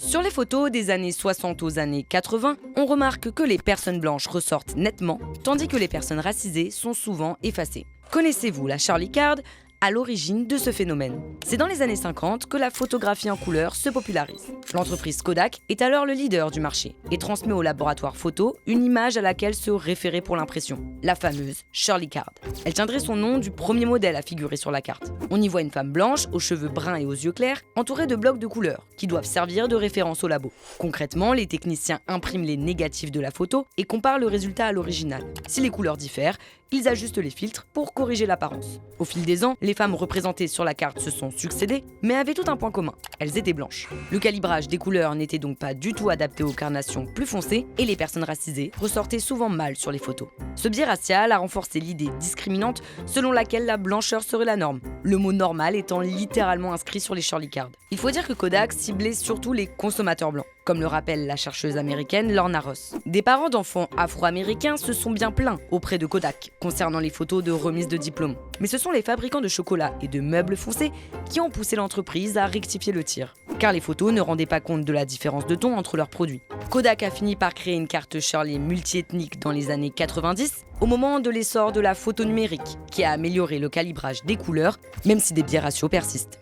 Sur les photos des années 60 aux années 80, on remarque que les personnes blanches ressortent nettement, tandis que les personnes racisées sont souvent effacées. Connaissez-vous la Charlie Card ? À l'origine de ce phénomène. C'est dans les années 50 que la photographie en couleur se popularise. L'entreprise Kodak est alors le leader du marché et transmet au laboratoire photo une image à laquelle se référer pour l'impression, la fameuse Shirley Card. Elle tiendrait son nom du premier modèle à figurer sur la carte. On y voit une femme blanche, aux cheveux bruns et aux yeux clairs, entourée de blocs de couleurs qui doivent servir de référence au labo. Concrètement, les techniciens impriment les négatifs de la photo et comparent le résultat à l'original. Si les couleurs diffèrent, ils ajustent les filtres pour corriger l'apparence. Au fil des ans, les femmes représentées sur la carte se sont succédées, mais avaient tout un point commun, elles étaient blanches. Le calibrage des couleurs n'était donc pas du tout adapté aux carnations plus foncées, et les personnes racisées ressortaient souvent mal sur les photos. Ce biais racial a renforcé l'idée discriminante selon laquelle la blancheur serait la norme, le mot normal étant littéralement inscrit sur les Shirley Cards. Il faut dire que Kodak ciblait surtout les consommateurs blancs, comme le rappelle la chercheuse américaine Lorna Ross. Des parents d'enfants afro-américains se sont bien plaints auprès de Kodak concernant les photos de remise de diplôme. Mais ce sont les fabricants de chocolat et de meubles foncés qui ont poussé l'entreprise à rectifier le tir, car les photos ne rendaient pas compte de la différence de ton entre leurs produits. Kodak a fini par créer une carte Shirley multiethnique dans les années 90, au moment de l'essor de la photo numérique, qui a amélioré le calibrage des couleurs, même si des biais raciaux persistent.